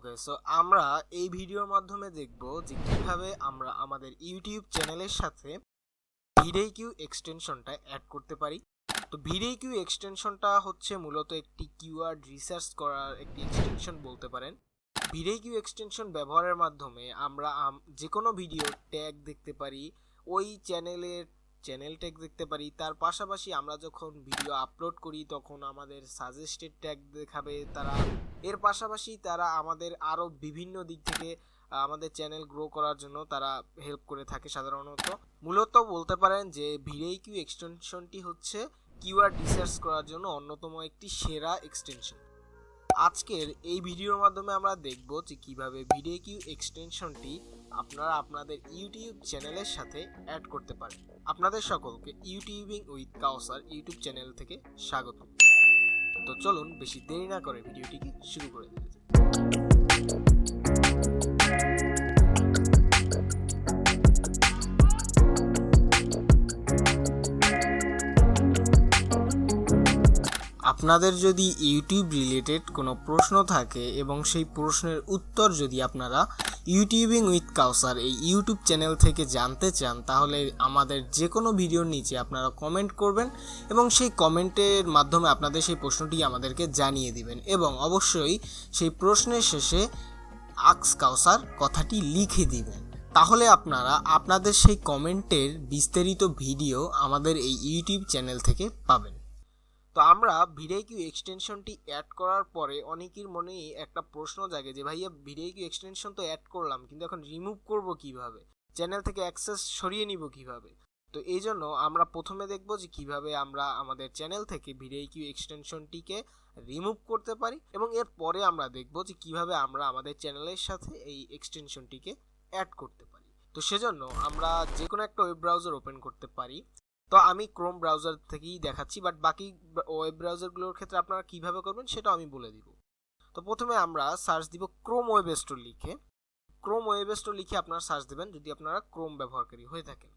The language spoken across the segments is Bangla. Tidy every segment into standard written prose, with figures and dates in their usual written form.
ওকে, সো আমরা এই ভিডিওর মাধ্যমে দেখব যে কিভাবে আমরা আমাদের ইউটিউব চ্যানেলের সাথে VidIQ এক্সটেনশনটা অ্যাড করতে পারি। তো VidIQ এক্সটেনশনটা হচ্ছে মূলত একটি কিওয়ার্ড রিসার্চ করার একটি এক্সটেনশন বলতে পারেন। VidIQ এক্সটেনশন ব্যবহারের মাধ্যমে আমরা যে কোনো ভিডিও ট্যাগ দেখতে পারি, ওই চ্যানেল ট্যাগ দেখতে পারি। তার পাশাপাশি আমরা যখন ভিডিও আপলোড করি তখন আমাদের সাজেস্টেড ট্যাগ দেখাবে তারা। এর পাশাপাশি তারা আমাদের আরও বিভিন্ন দিক থেকে আমাদের চ্যানেল গ্রো করার জন্য তারা হেল্প করে থাকে সাধারণত। মূলত বলতে পারেন যে VidIQ এক্সটেনশনটি হচ্ছে কিওয়ার্ড রিসার্চ করার জন্য অন্যতম একটি সেরা এক্সটেনশন। আজকের এই ভিডিওর মাধ্যমে আমরা দেখব যে কিভাবে VidIQ এক্সটেনশনটি আপনারা আপনাদের ইউটিউব চ্যানেলের সাথে অ্যাড করতে পারেন। আপনাদের সকলকে YouTubing with Kawsar YouTube channel থেকে স্বাগত। তো চলুন বেশি দেরি না করে ভিডিওটিকে শুরু করে দেওয়া যাক। আপনাদের যদি ইউটিউব রিলেটেড কোনো প্রশ্ন থাকে এবং সেই প্রশ্নের উত্তর যদি আপনারা ইউটিউবিং উইথ কাওসার এই ইউটিউব চ্যানেল থেকে জানতে চান, তাহলে আমাদের যে কোনো ভিডিওর নিচে আপনারা কমেন্ট করবেন এবং সেই কমেন্টের মাধ্যমে আপনাদের সেই প্রশ্নটি আমাদেরকে জানিয়ে দিবেন এবং অবশ্যই সেই প্রশ্নের শেষে আস্ক কাওসার কথাটি লিখে দিবেন। তাহলে আপনারা আপনাদের সেই কমেন্টের বিস্তারিত ভিডিও আমাদের এই ইউটিউব চ্যানেল থেকে পাবেন। তো আমরা VidIQ এক্সটেনশনটি অ্যাড করার পরে অনেকের মনেই একটা প্রশ্ন জাগে যে ভাইয়া VidIQ এক্সটেনশন তো অ্যাড করলাম, কিন্তু এখন রিমুভ করব কিভাবে, চ্যানেল থেকে অ্যাক্সেস সরিয়ে নিব কিভাবে। তো এই জন্য আমরা প্রথমে দেখব যে কিভাবে আমরা আমাদের চ্যানেল থেকে VidIQ এক্সটেনশনটিকে রিমুভ করতে পারি এবং এর পরে আমরা দেখব যে কিভাবে আমরা আমাদের চ্যানেলের সাথে এই এক্সটেনশনটিকে অ্যাড করতে পারি। তো সেজন্য আমরা যে কোনো একটা ওয়েব ব্রাউজার ওপেন করতে পারি। তো আমি ক্রোম ব্রাউজার থেকেই দেখাচ্ছি, বাট বাকি ওয়েব ব্রাউজারগুলোর ক্ষেত্রে আপনারা কিভাবে করবেন সেটা আমি বলে দিব। তো প্রথমে আমরা সার্চ দিব ক্রোম ওয়েব স্টোর লিখে। ক্রোম ওয়েব স্টোর লিখে আপনারা সার্চ দেবেন যদি আপনারা ক্রোম ব্যবহারকারী হয়ে থাকেন।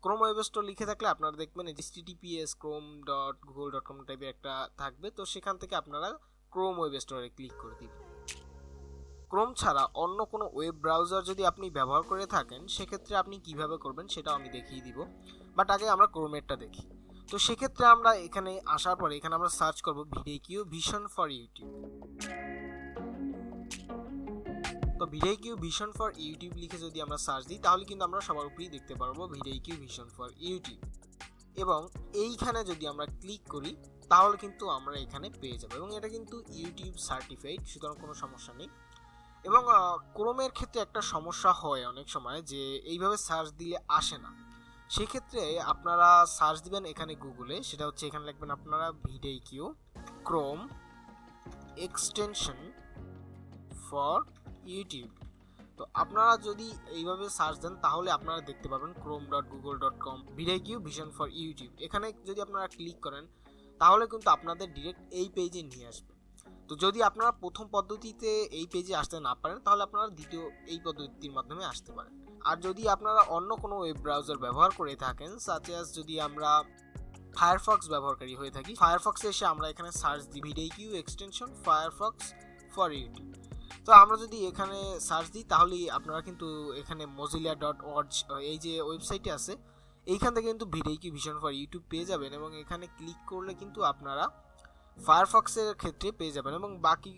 ক্রোম ওয়েব স্টোর লিখে থাকলে আপনারা দেখবেন https://chrome.google.com টাইপের একটা থাকবে। তো সেখান থেকে আপনারা ক্রোম ওয়েব স্টোরে ক্লিক করে দিবেন। ক্রোম ছাড়া অন্য কোনো ওয়েব ব্রাউজার যদি আপনি ব্যবহার করে থাকেন সেক্ষেত্রে আপনি কিভাবে করবেন সেটাও আমি দেখিয়ে দিব, বাট আগে আমরা ক্রোমেরটা দেখি। তো সেক্ষেত্রে আমরা এখানে আসার পরে এখানে আমরা সার্চ করব VidIQ ভিশন ফর ইউটিউব। তো VidIQ ভিশন ফর ইউটিউব লিখে যদি আমরা সার্চ দিই তাহলে কিন্তু আমরা সবার উপরেই দেখতে পারবো VidIQ ভিশন ফর ইউটিউব এবং এইখানে যদি আমরা ক্লিক করি তাহলে কিন্তু আমরা এখানে পেয়ে যাব এবং এটা কিন্তু ইউটিউব সার্টিফাইড, সুতরাং কোনো সমস্যা নেই। এবং ক্রোমের ক্ষেত্রে একটা সমস্যা হয় অনেক সময় যে এইভাবে সার্চ দিলে আসে না। সেক্ষেত্রে আপনারা সার্চ দিবেন এখানে গুগলে, সেটা হচ্ছে এখানে লিখবেন আপনারা VidIQ Chrome extension for YouTube. তো আপনারা যদি এইভাবে সার্চ দেন তাহলে আপনারা দেখতে পাবেন chrome.google.com VidIQ vision for YouTube. এখানে যদি আপনারা ক্লিক করেন তাহলে কিন্তু আপনাদের ডিরেক্ট এই পেজে নিয়ে আসবে। তো যদি আপনারা প্রথম পদ্ধতিতে এই পেজে আসতে না পারেন তাহলে আপনারা দ্বিতীয় এই পদ্ধতির মাধ্যমে আসতে পারেন। আর যদি আপনারা অন্য কোনো ওয়েব ব্রাউজার ব্যবহার করে থাকেন, সাচ অ্যাজ যদি আমরা ফায়ারফক্স ব্যবহারকারী হয়ে থাকি, ফায়ারফক্সে এসে আমরা এখানে সার্চ দিই VidIQ extension Firefox for YouTube. তো আমরা যদি এখানে সার্চ দিই তাহলে আপনারা কিন্তু এখানে mozilla.org এই যে ওয়েবসাইটে আছে এইখান থেকে কিন্তু VidIQ ভিশন ফর ইউটিউব পেয়ে যাবেন এবং এখানে ক্লিক করলে কিন্তু আপনারা ফায়ারফক্সের ক্ষেত্রে পেয়ে যাবেন এবং বাকি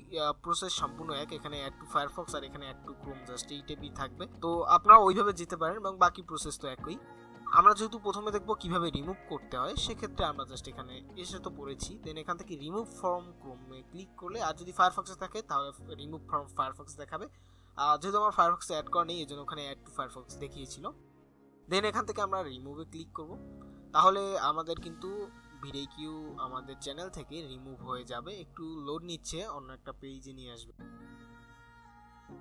প্রসেস সম্পূর্ণ এক। এখানে অ্যাড টু ফায়ারফক্স আর এখানে অ্যাড টু ক্রোম জাস্ট এই টাইপই থাকবে। তো আপনারা ওইভাবে যেতে পারেন এবং বাকি প্রসেস তো একই। আমরা যেহেতু প্রথমে দেখব কিভাবে রিমুভ করতে হয়, সেক্ষেত্রে আমরা জাস্ট এখানে এসে তো পড়েছি, দেন এখান থেকে রিমুভ ফ্রম ক্রোমে ক্লিক করলে, আর যদি ফায়ারফক্সে থাকে তাহলে রিমুভ ফ্রম ফায়ারফক্স দেখাবে। যেহেতু আমার ফায়ারফক্সে অ্যাড করা নেই এই জন্য ওখানে অ্যাড টু ফায়ারফক্স দেখিয়েছিল। দেন এখান থেকে আমরা রিমুভে ক্লিক করব, তাহলে আমাদের কিন্তু VidIQ আমাদের চ্যানেল থেকে রিমুভ হয়ে যাবে। একটু লোড নিচ্ছে, অন্য একটা পেজে নিয়ে আসবে।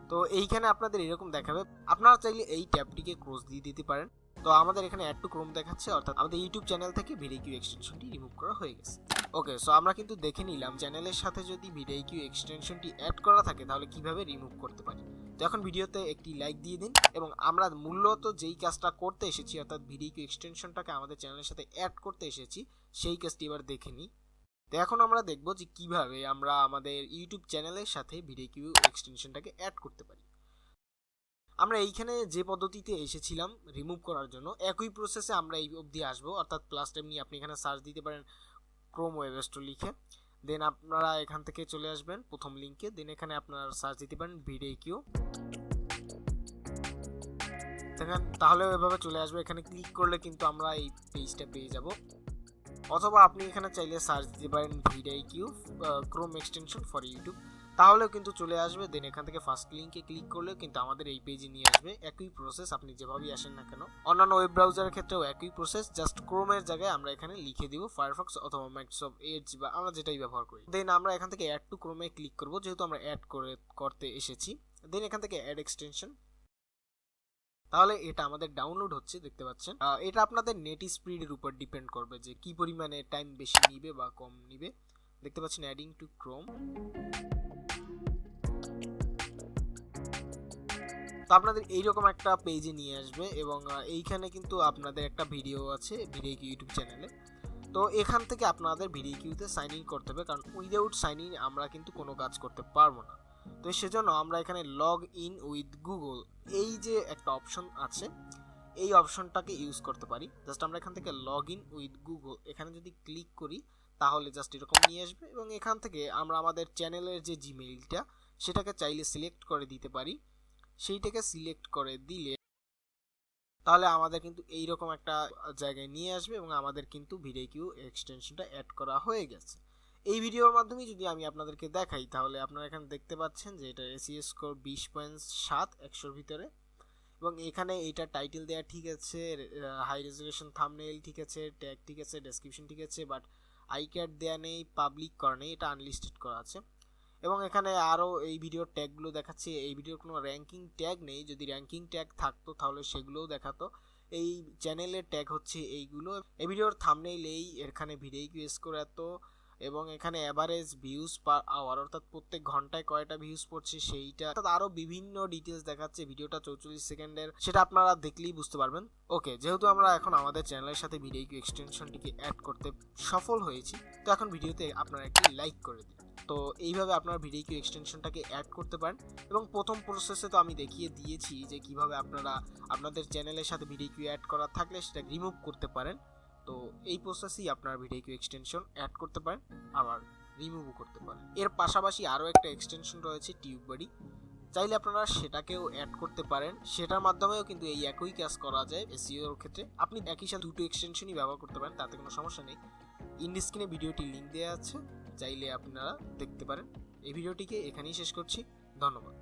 তো এইখানে আপনাদের এরকম দেখাবে। আপনারা চাইলে এই ট্যাবটিকে ক্লোজ দিয়ে দিতে পারেন। তো আমাদের এখানে অ্যাড টু ক্রোম দেখাচ্ছে, অর্থাৎ আমাদের ইউটিউব চ্যানেল থেকে VidIQ এক্সটেনশনটি রিমুভ করা হয়ে গেছে। ওকে, সো আমরা কিন্তু দেখে নিলাম চ্যানেলের সাথে যদি VidIQ এক্সটেনশনটি অ্যাড করা থাকে তাহলে কিভাবে রিমুভ করতে পারি। তো এখন ভিডিওতে একটি লাইক দিয়ে দিন এবং আমরা মূলত যেই কাজটা করতে এসেছি, অর্থাৎ VidIQ এক্সটেনশনটাকে আমাদের চ্যানেলের সাথে অ্যাড করতে এসেছি, সেই কাজটি এবার দেখে নিই। তো এখন আমরা দেখব যে কিভাবে আমরা আমাদের ইউটিউব চ্যানেলের সাথে VidIQ এক্সটেনশনটাকে অ্যাড করতে পারি। আমরা এইখানে যে পদ্ধতিতে এসেছিলাম রিমুভ করার জন্য, একই প্রসেসে আমরা এই অবধি আসবো, অর্থাৎ প্লাস টাইম নিয়ে আপনি এখানে সার্চ দিতে পারেন ক্রোম ওয়েব স্টোর লিখে। দেন আপনারা এখান থেকে চলে আসবেন প্রথম লিঙ্কে, দেন এখানে আপনারা সার্চ দিতে পারেন VidIQ। তাহলে এভাবে চলে আসবে, এখানে ক্লিক করলে কিন্তু আমরা এই পেজটা পেয়ে যাব। অথবা আপনি এখানে চাইলে সার্চ দিতে পারেন VidIQ Chrome extension for YouTube, তাহলেও কিন্তু চলে আসবে। দেন এখান থেকে ফার্স্ট লিঙ্কে ক্লিক করলেও কিন্তু আমাদের এই পেজে নিয়ে আসবে। একই প্রসেস, আপনি যেভাবেই আসেন না কেন। অন্যান্য ওয়েব ব্রাউজারের ক্ষেত্রেও একই প্রসেস, জাস্ট ক্রোমের জায়গায় আমরা এখানে লিখে দিব ফায়ারফক্স অথবা মাইক্রোসফট এজ বা আমরা যেটাই ব্যবহার করি। দেন আমরা এখান থেকে অ্যাড টু ক্রোমে ক্লিক করব, যেহেতু আমরা অ্যাড করতে এসেছি। দেন এখান থেকে অ্যাড এক্সটেনশন, তাহলে এটা আমাদের ডাউনলোড হচ্ছে, দেখতে পাচ্ছেন। এটা আপনাদের নেট স্পিডের উপর ডিপেন্ড করবে যে কি পরিমাণে টাইম বেশি নিবে বা কম নিবে। দেখতে পাচ্ছেন অ্যাডিং টু ক্রোম। তো আপনাদের এইরকম একটা পেজে নিয়ে আসবে এবং এইখানে কিন্তু আপনাদের একটা ভিডিও আছে VidIQ ইউটিউব চ্যানেলে। তো এখান থেকে আপনাদের VidIQতে সাইন ইন করতে হবে, কারণ উইদাউট সাইন ইন আমরা কিন্তু কোনো কাজ করতে পারবো না। তো সেজন্য আমরা এখানে লগ ইন উইথ গুগল এই যে একটা অপশন আছে, এই অপশনটাকে ইউজ করতে পারি। জাস্ট আমরা এখান থেকে লগ ইন উইথ গুগল এখানে যদি ক্লিক করি, তাহলে জাস্ট এরকম নিয়ে আসবে এবং এখান থেকে আমরা আমাদের চ্যানেলের যে জিমেইলটা সেটাকে চাইলে সিলেক্ট করে দিতে পারি। সেইটাকে সিলেক্ট করে দিলে তাহলে আমাদের কিন্তু এইরকম একটা জায়গায় নিয়ে আসবে এবং আমাদের কিন্তু VidIQ এক্সটেনশনটা অ্যাড করা হয়ে গেছে। এই ভিডিওর মাধ্যমে যদি আমি আপনাদেরকে দেখাই, তাহলে আপনারা এখানে দেখতে পাচ্ছেন যে এটা SEO স্কোর 20.7 100-র ভিতরে, এবং এখানে এইটা টাইটেল দেওয়া ঠিক আছে, হাই রেজুলেশন থাম্বনেইল ঠিক আছে, ট্যাগ ঠিক আছে, ডেসক্রিপশন ঠিক আছে, বাট আই ক্যাট দেওয়া নেই, পাবলিক করা নেই, এটা আনলিস্টেড করা আছে। এবং এখানে আরও এই ভিডিওর ট্যাগগুলো দেখাচ্ছে। এই ভিডিওর কোনো র্যাঙ্কিং ট্যাগ নেই, যদি র্যাঙ্কিং ট্যাগ থাকতো তাহলে সেগুলোও দেখাতো। এই চ্যানেলের ট্যাগ হচ্ছে এইগুলো। এই ভিডিওর থাম্বনেইল এখানে VidIQ স্কোর এত, এবং এখানে অ্যাভারেজ ভিউজ পার আওয়ার, অর্থাৎ প্রত্যেক ঘন্টায় কয়টা ভিউজ পড়ছে সেইটা, অর্থাৎ আরও বিভিন্ন ডিটেলস দেখাচ্ছে। ভিডিওটা 44 সেকেন্ডের, সেটা আপনারা দেখলেই বুঝতে পারবেন। ওকে, যেহেতু আমরা এখন আমাদের চ্যানেলের সাথে VidIQ এক্সটেনশনটিকে অ্যাড করতে সফল হয়েছি, তো এখন ভিডিওতে আপনারা একটি লাইক করে দিন। তো এইভাবে আপনারা VidIQ এক্সটেনশনটাকে অ্যাড করতে পারেন। এবং প্রথম প্রসেসে তো আমি দেখিয়ে দিয়েছি যে কিভাবে আপনারা আপনাদের চ্যানেলের সাথে VidIQ অ্যাড করা থাকলে সেটা রিমুভ করতে পারেন। তো এই প্রসেসেই আপনারা VidIQ এক্সটেনশন অ্যাড করতে পারেন, আবার রিমুভও করতে পারেন। এর পাশাপাশি আরও একটা এক্সটেনশন রয়েছে টিউববাডি, চাইলে আপনারা সেটাকেও অ্যাড করতে পারেন। সেটার মাধ্যমেও কিন্তু এই একই কাজ করা যায় SEO এর ক্ষেত্রে। আপনি একই সাথে দুটো এক্সটেনশনই ব্যবহার করতে পারেন, তাতে কোনো সমস্যা নেই। ইন্ড স্ক্রিনে ভিডিওটি লিঙ্ক দেওয়া আছে, চাইলে আপনারা দেখতে পারেন। এই ভিডিওটিকে এখানেই শেষ করছি, ধন্যবাদ।